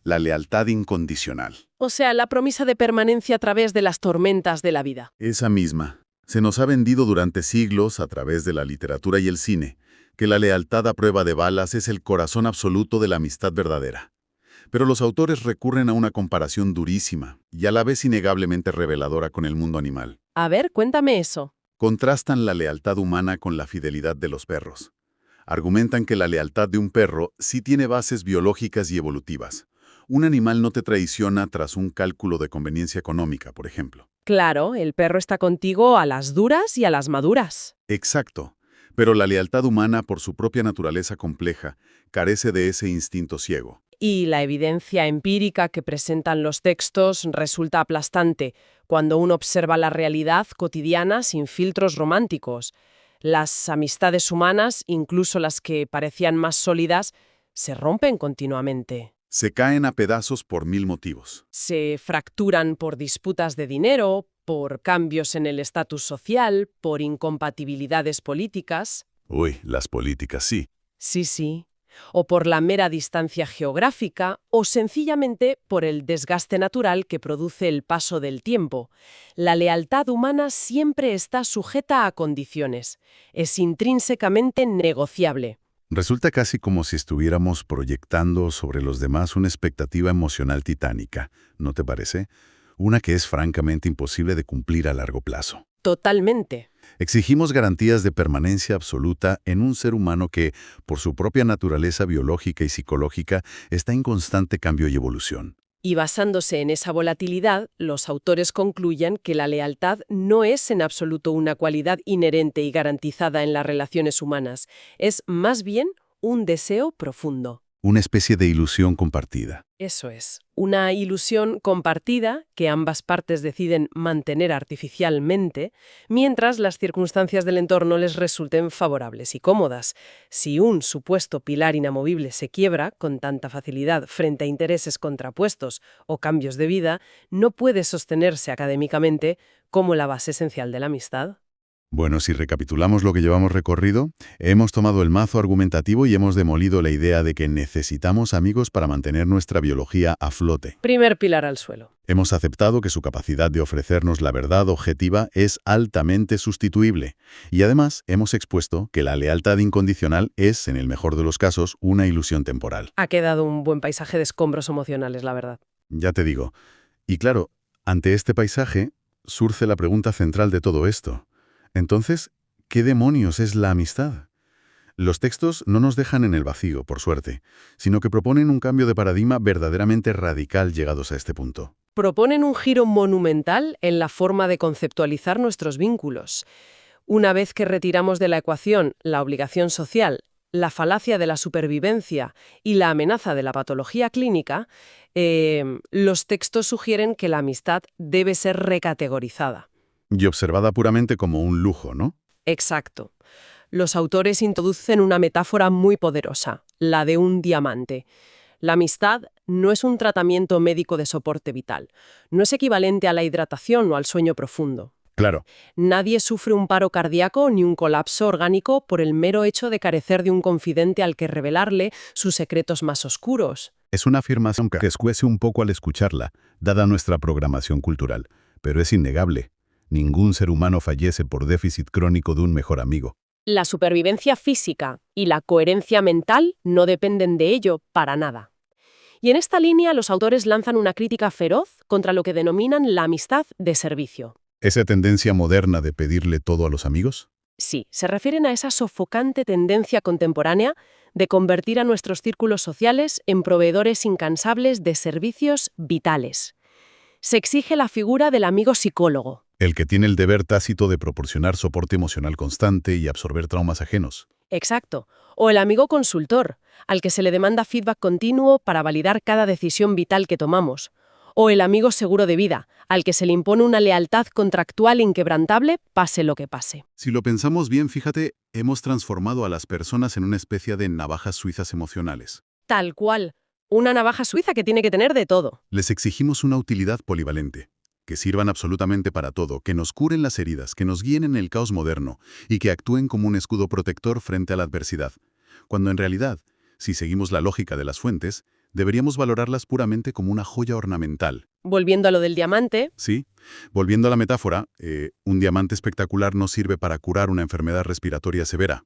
A: la lealtad incondicional.
B: O sea, la promesa de permanencia a través de las tormentas de la vida.
A: Esa misma. Se nos ha vendido durante siglos, a través de la literatura y el cine, que la lealtad a prueba de balas es el corazón absoluto de la amistad verdadera. Pero los autores recurren a una comparación durísima y a la vez innegablemente reveladora con el mundo animal.
B: A ver, cuéntame eso.
A: Contrastan la lealtad humana con la fidelidad de los perros. Argumentan que la lealtad de un perro sí tiene bases biológicas y evolutivas. Un animal no te traiciona tras un cálculo de conveniencia económica, por ejemplo.
B: Claro, el perro está contigo a las duras y a las maduras.
A: Exacto. Pero la lealtad humana, por su propia naturaleza compleja, carece de ese instinto ciego.
B: Y la evidencia empírica que presentan los textos resulta aplastante cuando uno observa la realidad cotidiana sin filtros románticos. Las amistades humanas, incluso las que parecían más sólidas, se rompen continuamente.
A: Se caen a pedazos por mil motivos.
B: Se fracturan por disputas de dinero, por cambios en el estatus social, por incompatibilidades políticas.
A: Uy, las políticas sí.
B: Sí. O por la mera distancia geográfica, o sencillamente por el desgaste natural que produce el paso del tiempo. La lealtad humana siempre está sujeta a condiciones. Es intrínsecamente negociable.
A: Resulta casi como si estuviéramos proyectando sobre los demás una expectativa emocional titánica, ¿no te parece? Una que es francamente imposible de cumplir a largo plazo.
B: Totalmente.
A: Exigimos garantías de permanencia absoluta en un ser humano que, por su propia naturaleza biológica y psicológica, está en constante cambio y evolución.
B: Y basándose en esa volatilidad, los autores concluyen que la lealtad no es en absoluto una cualidad inherente y garantizada en las relaciones humanas. Es más bien un deseo profundo.
C: una especie de ilusión compartida.
B: Eso es, una ilusión compartida que ambas partes deciden mantener artificialmente, mientras las circunstancias del entorno les resulten favorables y cómodas. Si un supuesto pilar inamovible se quiebra con tanta facilidad frente a intereses contrapuestos o cambios de vida, no puede sostenerse académicamente como la base esencial de la amistad.
C: Bueno, si recapitulamos lo que llevamos recorrido, hemos tomado el mazo argumentativo y hemos demolido la idea de que necesitamos amigos para mantener nuestra biología a flote.
B: Primer pilar al suelo.
C: Hemos aceptado que su capacidad de ofrecernos la verdad objetiva es altamente sustituible. Y además hemos expuesto que la lealtad incondicional es, en el mejor de los casos, una ilusión temporal.
B: Ha quedado un buen paisaje de escombros emocionales, la verdad.
C: Ya te digo. Y claro, ante este paisaje surge la pregunta central de todo esto. Entonces, ¿qué demonios es la amistad? Los textos no nos dejan en el vacío, por suerte, sino que proponen un cambio de paradigma verdaderamente radical llegados a este punto.
B: Proponen un giro monumental en la forma de conceptualizar nuestros vínculos. Una vez que retiramos de la ecuación la obligación social, la falacia de la supervivencia y la amenaza de la patología clínica, los textos sugieren que la amistad debe ser recategorizada.
C: Y observada puramente como un lujo, ¿no?
B: Exacto. Los autores introducen una metáfora muy poderosa, la de un diamante. La amistad no es un tratamiento médico de soporte vital, no es equivalente a la hidratación o al sueño profundo.
C: Claro.
B: Nadie sufre un paro cardíaco ni un colapso orgánico por el mero hecho de carecer de un confidente al que revelarle sus secretos más oscuros.
C: Es una afirmación que escuece un poco al escucharla, dada nuestra programación cultural, pero es innegable. Ningún ser humano fallece por déficit crónico de un mejor amigo.
B: La supervivencia física y la coherencia mental no dependen de ello para nada. Y en esta línea los autores lanzan una crítica feroz contra lo que denominan la amistad de servicio.
C: ¿Esa tendencia moderna de pedirle todo a los amigos?
B: Sí, se refieren a esa sofocante tendencia contemporánea de convertir a nuestros círculos sociales en proveedores incansables de servicios vitales. Se exige la figura del amigo psicólogo.
C: El que tiene el deber tácito de proporcionar soporte emocional constante y absorber traumas ajenos.
B: Exacto. O el amigo consultor, al que se le demanda feedback continuo para validar cada decisión vital que tomamos. O el amigo seguro de vida, al que se le impone una lealtad contractual inquebrantable, pase lo que pase.
C: Si lo pensamos bien, fíjate, hemos transformado a las personas en una especie de navajas suizas emocionales.
B: Tal cual. Una navaja suiza que tiene que tener de todo.
C: Les exigimos una utilidad polivalente, que sirvan absolutamente para todo, que nos curen las heridas, que nos guíen en el caos moderno y que actúen como un escudo protector frente a la adversidad. Cuando en realidad, si seguimos la lógica de las fuentes, deberíamos valorarlas puramente como una joya ornamental.
B: Volviendo a lo del diamante.
C: Sí, volviendo a la metáfora, un diamante espectacular no sirve para curar una enfermedad respiratoria severa,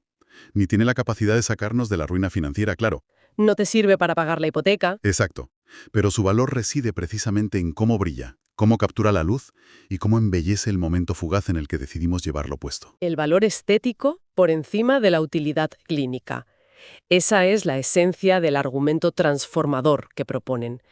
C: ni tiene la capacidad de sacarnos de la ruina financiera, claro.
B: No te sirve para pagar la hipoteca.
C: Exacto, pero su valor reside precisamente en cómo brilla, cómo captura la luz y cómo embellece el momento fugaz en el que decidimos llevarlo puesto.
B: El valor estético por encima de la utilidad clínica. Esa es la esencia del argumento transformador que proponen.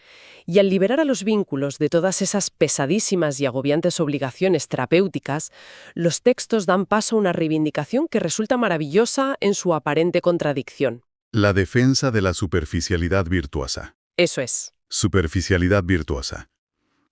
B: Y al liberar a los vínculos de todas esas pesadísimas y agobiantes obligaciones terapéuticas, los textos dan paso a una reivindicación que resulta maravillosa en su aparente contradicción.
C: La defensa de la superficialidad virtuosa.
B: Eso es.
C: Superficialidad virtuosa.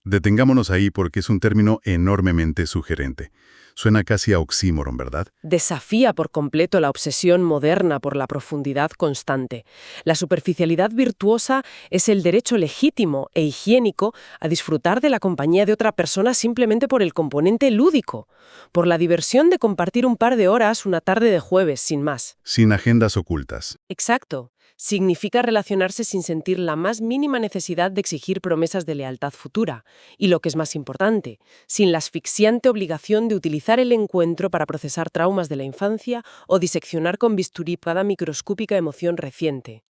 C: Detengámonos ahí porque es un término enormemente sugerente. Suena casi a oxímoron, ¿verdad?
B: Desafía por completo la obsesión moderna por la profundidad constante. La superficialidad virtuosa es el derecho legítimo e higiénico a disfrutar de la compañía de otra persona simplemente por el componente lúdico, por la diversión de compartir un par de horas una tarde de jueves, sin más.
C: Sin agendas ocultas.
B: Exacto. Significa relacionarse sin sentir la más mínima necesidad de exigir promesas de lealtad futura. Y lo que es más importante, sin la asfixiante obligación de utilizar el encuentro para procesar traumas de la infancia o diseccionar con bisturí cada microscópica emoción reciente.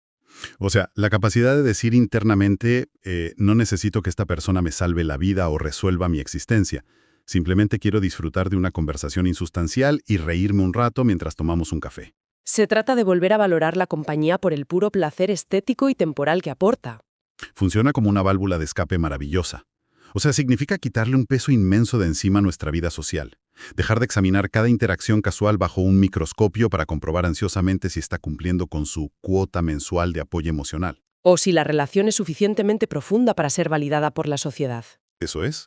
C: O sea, la capacidad de decir internamente, no necesito que esta persona me salve la vida o resuelva mi existencia. Simplemente quiero disfrutar de una conversación insustancial y reírme un rato mientras tomamos un café.
B: Se trata de volver a valorar la compañía por el puro placer estético y temporal que aporta.
C: Funciona como una válvula de escape maravillosa. O sea, significa quitarle un peso inmenso de encima a nuestra vida social. Dejar de examinar cada interacción casual bajo un microscopio para comprobar ansiosamente si está cumpliendo con su cuota mensual de apoyo emocional.
B: O si la relación es suficientemente profunda para ser validada por la sociedad.
C: Eso es.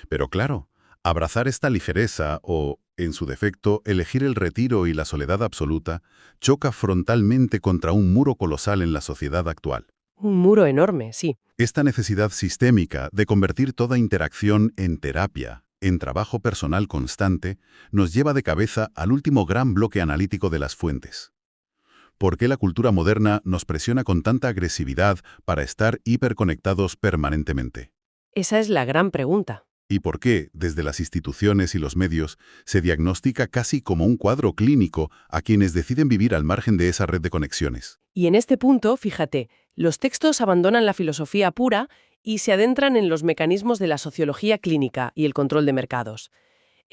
C: Pero claro, abrazar esta ligereza o, en su defecto, elegir el retiro y la soledad absoluta, choca frontalmente contra un muro colosal en la sociedad actual.
B: Un muro enorme, sí.
C: Esta necesidad sistémica de convertir toda interacción en terapia, en trabajo personal constante, nos lleva de cabeza al último gran bloque analítico de las fuentes. ¿Por qué la cultura moderna nos presiona con tanta agresividad para estar hiperconectados permanentemente?
B: Esa es la gran pregunta.
C: ¿Y por qué, desde las instituciones y los medios, se diagnostica casi como un cuadro clínico a quienes deciden vivir al margen de esa red de conexiones?
B: Y en este punto, fíjate, los textos abandonan la filosofía pura y se adentran en los mecanismos de la sociología clínica y el control de mercados.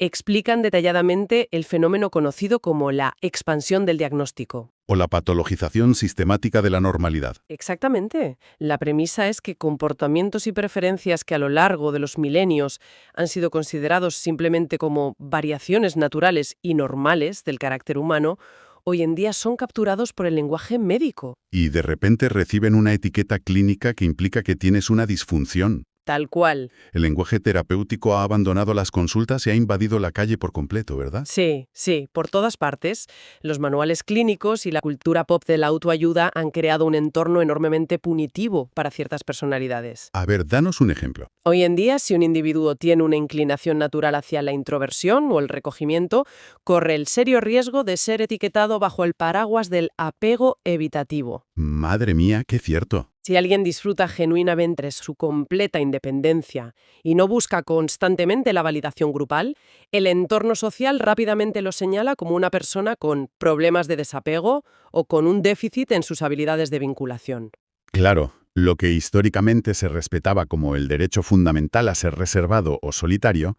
B: Explican detalladamente el fenómeno conocido como la expansión del diagnóstico.
C: ¿O la patologización sistemática de la normalidad?
B: Exactamente. La premisa es que comportamientos y preferencias que a lo largo de los milenios han sido considerados simplemente como variaciones naturales y normales del carácter humano, hoy en día son capturados por el lenguaje médico.
C: Y de repente reciben una etiqueta clínica que implica que tienes una disfunción.
B: Tal cual.
C: El lenguaje terapéutico ha abandonado las consultas y ha invadido la calle por completo, ¿verdad?
B: Sí, por todas partes. Los manuales clínicos y la cultura pop de la autoayuda han creado un entorno enormemente punitivo para ciertas personalidades.
C: A ver, danos un ejemplo.
B: Hoy en día, si un individuo tiene una inclinación natural hacia la introversión o el recogimiento, corre el serio riesgo de ser etiquetado bajo el paraguas del apego evitativo.
C: Madre mía, qué cierto.
B: Si alguien disfruta genuinamente su completa independencia y no busca constantemente la validación grupal, el entorno social rápidamente lo señala como una persona con problemas de desapego o con un déficit en sus habilidades de vinculación.
C: Claro, lo que históricamente se respetaba como el derecho fundamental a ser reservado o solitario,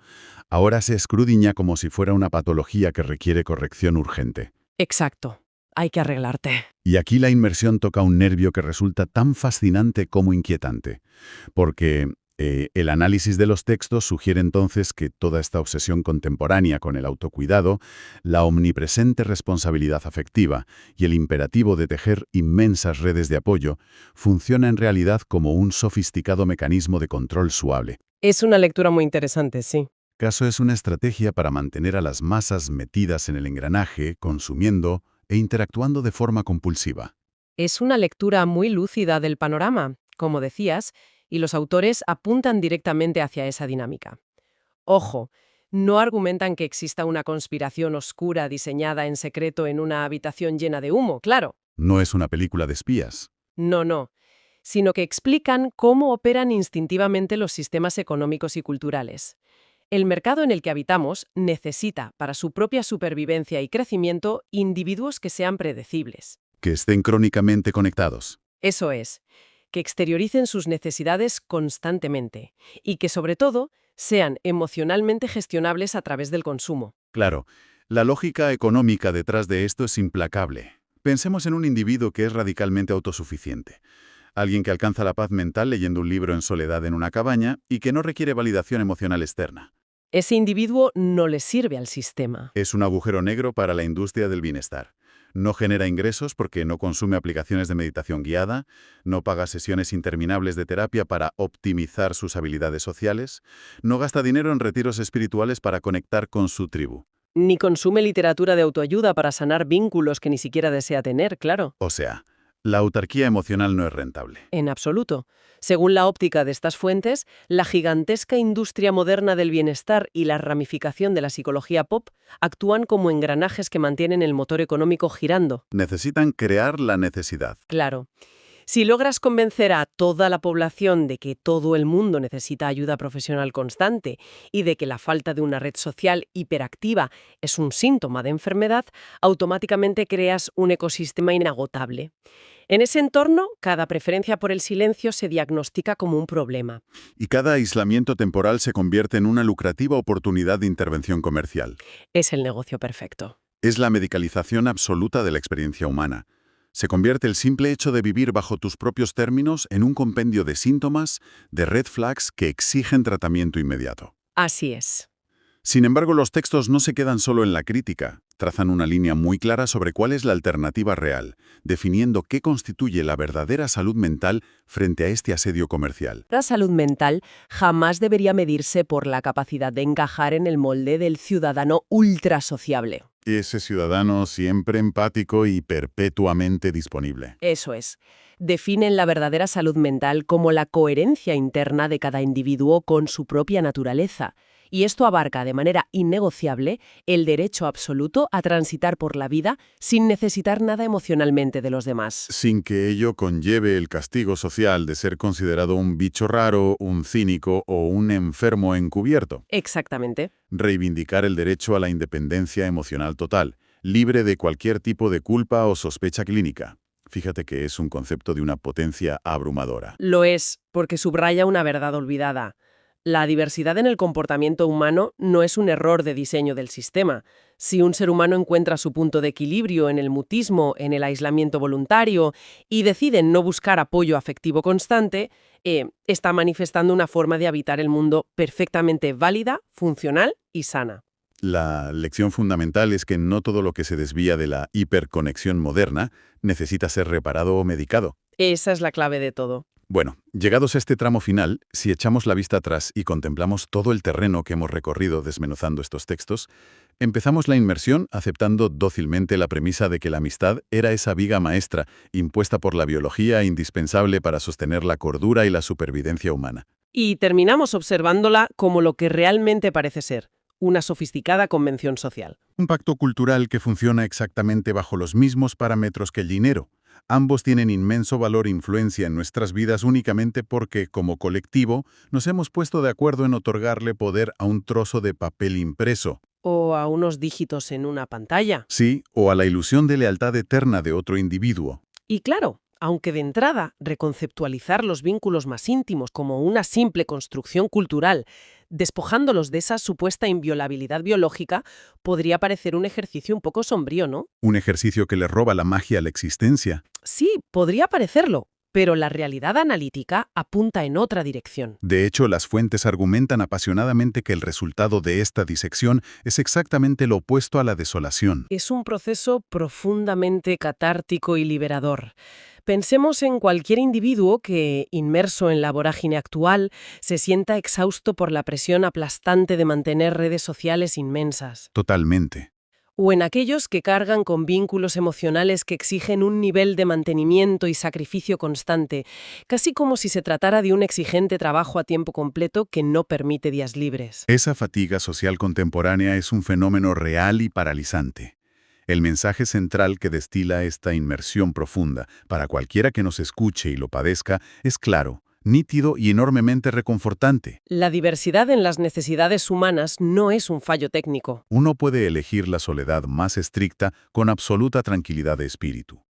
C: ahora se escrudiña como si fuera una patología que requiere corrección urgente.
B: Exacto. Hay que arreglarte.
C: Y aquí la inmersión toca un nervio que resulta tan fascinante como inquietante, porque el análisis de los textos sugiere entonces que toda esta obsesión contemporánea con el autocuidado, la omnipresente responsabilidad afectiva y el imperativo de tejer inmensas redes de apoyo, funciona en realidad como un sofisticado mecanismo de control suave.
B: Es una lectura muy interesante, sí.
C: ¿Acaso es una estrategia para mantener a las masas metidas en el engranaje, consumiendo e interactuando de forma compulsiva?
B: Es una lectura muy lúcida del panorama, como decías, y los autores apuntan directamente hacia esa dinámica. Ojo, no argumentan que exista una conspiración oscura diseñada en secreto en una habitación llena de humo, claro.
C: No es una película de espías.
B: No, sino que explican cómo operan instintivamente los sistemas económicos y culturales. El mercado en el que habitamos necesita, para su propia supervivencia y crecimiento, individuos que sean predecibles.
C: Que estén crónicamente conectados.
B: Eso es, que exterioricen sus necesidades constantemente y que, sobre todo, sean emocionalmente gestionables a través del consumo.
C: Claro, la lógica económica detrás de esto es implacable. Pensemos en un individuo que es radicalmente autosuficiente. Alguien que alcanza la paz mental leyendo un libro en soledad en una cabaña y que no requiere validación emocional externa.
B: Ese individuo no le sirve al sistema.
C: Es un agujero negro para la industria del bienestar. No genera ingresos porque no consume aplicaciones de meditación guiada, no paga sesiones interminables de terapia para optimizar sus habilidades sociales, no gasta dinero en retiros espirituales para conectar con su tribu.
B: Ni consume literatura de autoayuda para sanar vínculos que ni siquiera desea tener, claro.
C: O sea, la autarquía emocional no es rentable.
B: En absoluto. Según la óptica de estas fuentes, la gigantesca industria moderna del bienestar y la ramificación de la psicología pop actúan como engranajes que mantienen el motor económico girando.
C: Necesitan crear la necesidad.
B: Claro. Si logras convencer a toda la población de que todo el mundo necesita ayuda profesional constante y de que la falta de una red social hiperactiva es un síntoma de enfermedad, automáticamente creas un ecosistema inagotable. En ese entorno, cada preferencia por el silencio se diagnostica como un problema.
C: Y cada aislamiento temporal se convierte en una lucrativa oportunidad de intervención comercial.
B: Es el negocio perfecto.
C: Es la medicalización absoluta de la experiencia humana. Se convierte el simple hecho de vivir bajo tus propios términos en un compendio de síntomas, de red flags que exigen tratamiento inmediato.
B: Así es.
A: Sin embargo, los textos no se quedan solo en la crítica. Trazan una línea muy clara sobre cuál es la alternativa real, definiendo qué constituye la verdadera salud mental frente a este asedio comercial.
B: La salud mental jamás debería medirse por la capacidad de encajar en el molde del ciudadano ultrasociable.
A: Ese ciudadano siempre empático y perpetuamente disponible.
B: Eso es. Definen la verdadera salud mental como la coherencia interna de cada individuo con su propia naturaleza. Y esto abarca de manera innegociable el derecho absoluto a transitar por la vida sin necesitar nada emocionalmente de los demás.
A: Sin que ello conlleve el castigo social de ser considerado un bicho raro, un cínico o un enfermo encubierto.
B: Exactamente.
A: Reivindicar el derecho a la independencia emocional total, libre de cualquier tipo de culpa o sospecha clínica. Fíjate que es un concepto de una potencia abrumadora.
B: Lo es, porque subraya una verdad olvidada. La diversidad en el comportamiento humano no es un error de diseño del sistema. Si un ser humano encuentra su punto de equilibrio en el mutismo, en el aislamiento voluntario y decide no buscar apoyo afectivo constante, está manifestando una forma de habitar el mundo perfectamente válida, funcional y sana.
A: La lección fundamental es que no todo lo que se desvía de la hiperconexión moderna necesita ser reparado o medicado.
B: Esa es la clave de todo.
A: Bueno, llegados a este tramo final, si echamos la vista atrás y contemplamos todo el terreno que hemos recorrido desmenuzando estos textos, empezamos la inmersión aceptando dócilmente la premisa de que la amistad era esa viga maestra impuesta por la biología indispensable para sostener la cordura y la supervivencia humana.
B: Y terminamos observándola como lo que realmente parece ser, una sofisticada convención social.
A: Un pacto cultural que funciona exactamente bajo los mismos parámetros que el dinero. Ambos tienen inmenso valor e influencia en nuestras vidas únicamente porque, como colectivo, nos hemos puesto de acuerdo en otorgarle poder a un trozo de papel impreso.
B: O a unos dígitos en una pantalla.
A: Sí, o a la ilusión de lealtad eterna de otro individuo.
B: Y claro, aunque de entrada reconceptualizar los vínculos más íntimos como una simple construcción cultural, despojándolos de esa supuesta inviolabilidad biológica, podría parecer un ejercicio un poco sombrío, ¿no?
A: Un ejercicio que le roba la magia a la existencia.
B: Sí, podría parecerlo, pero la realidad analítica apunta en otra dirección.
A: De hecho, las fuentes argumentan apasionadamente que el resultado de esta disección es exactamente lo opuesto a la desolación.
B: Es un proceso profundamente catártico y liberador. Pensemos en cualquier individuo que, inmerso en la vorágine actual, se sienta exhausto por la presión aplastante de mantener redes sociales inmensas.
A: Totalmente.
B: O en aquellos que cargan con vínculos emocionales que exigen un nivel de mantenimiento y sacrificio constante, casi como si se tratara de un exigente trabajo a tiempo completo que no permite días libres.
A: Esa fatiga social contemporánea es un fenómeno real y paralizante. El mensaje central que destila esta inmersión profunda, para cualquiera que nos escuche y lo padezca, es claro, nítido y enormemente reconfortante.
B: La diversidad en las necesidades humanas no es un fallo técnico.
A: Uno puede elegir la soledad más estricta con absoluta tranquilidad de espíritu.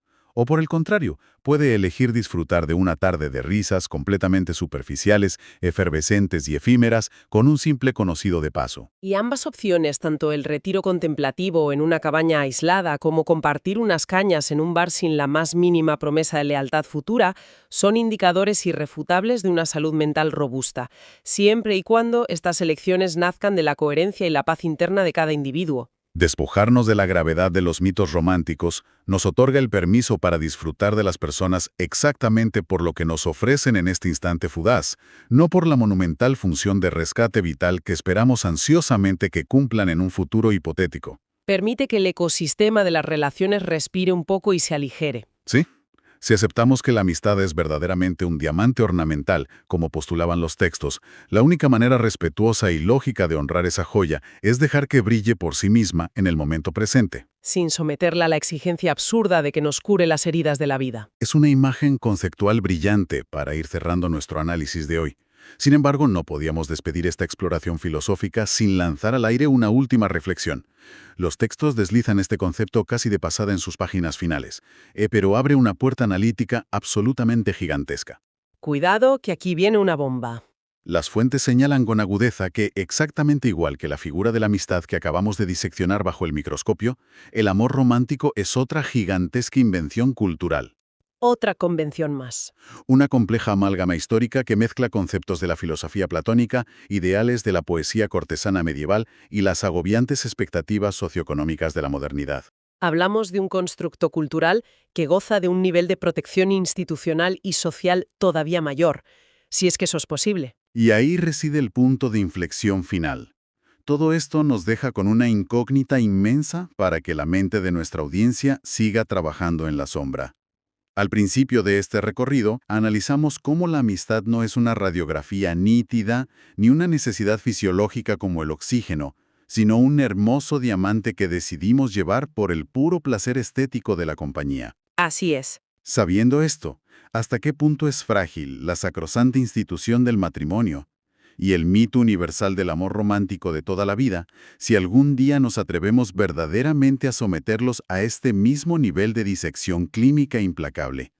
A: O por el contrario, puede elegir disfrutar de una tarde de risas completamente superficiales, efervescentes y efímeras con un simple conocido de paso.
B: Y ambas opciones, tanto el retiro contemplativo en una cabaña aislada como compartir unas cañas en un bar sin la más mínima promesa de lealtad futura, son indicadores irrefutables de una salud mental robusta, siempre y cuando estas elecciones nazcan de la coherencia y la paz interna de cada individuo.
A: Despojarnos de la gravedad de los mitos románticos nos otorga el permiso para disfrutar de las personas exactamente por lo que nos ofrecen en este instante fugaz, no por la monumental función de rescate vital que esperamos ansiosamente que cumplan en un futuro hipotético.
B: Permite que el ecosistema de las relaciones respire un poco y se aligere.
A: ¿Sí? Si aceptamos que la amistad es verdaderamente un diamante ornamental, como postulaban los textos, la única manera respetuosa y lógica de honrar esa joya es dejar que brille por sí misma en el momento presente.
B: Sin someterla a la exigencia absurda de que nos cure las heridas de la vida.
A: Es una imagen conceptual brillante para ir cerrando nuestro análisis de hoy. Sin embargo, no podíamos despedir esta exploración filosófica sin lanzar al aire una última reflexión. Los textos deslizan este concepto casi de pasada en sus páginas finales, pero abre una puerta analítica absolutamente gigantesca.
B: Cuidado, que aquí viene una bomba.
A: Las fuentes señalan con agudeza que, exactamente igual que la figura de la amistad que acabamos de diseccionar bajo el microscopio, el amor romántico es otra gigantesca invención cultural.
B: Otra convención más.
C: Una compleja amálgama histórica que mezcla conceptos de la filosofía platónica, ideales de la poesía cortesana medieval y las agobiantes expectativas socioeconómicas de la modernidad.
B: Hablamos de un constructo cultural que goza de un nivel de protección institucional y social todavía mayor, si es que eso es posible.
C: Y ahí reside el punto de inflexión final. Todo esto nos deja con una incógnita inmensa para que la mente de nuestra audiencia siga trabajando en la sombra. Al principio de este recorrido, analizamos cómo la amistad no es una radiografía nítida ni una necesidad fisiológica como el oxígeno, sino un hermoso diamante que decidimos llevar por el puro placer estético de la compañía.
D: Así es.
C: Sabiendo esto, ¿hasta qué punto es frágil la sacrosanta institución del matrimonio y el mito universal del amor romántico de toda la vida si algún día nos atrevemos verdaderamente a someterlos a este mismo nivel de disección clínica implacable?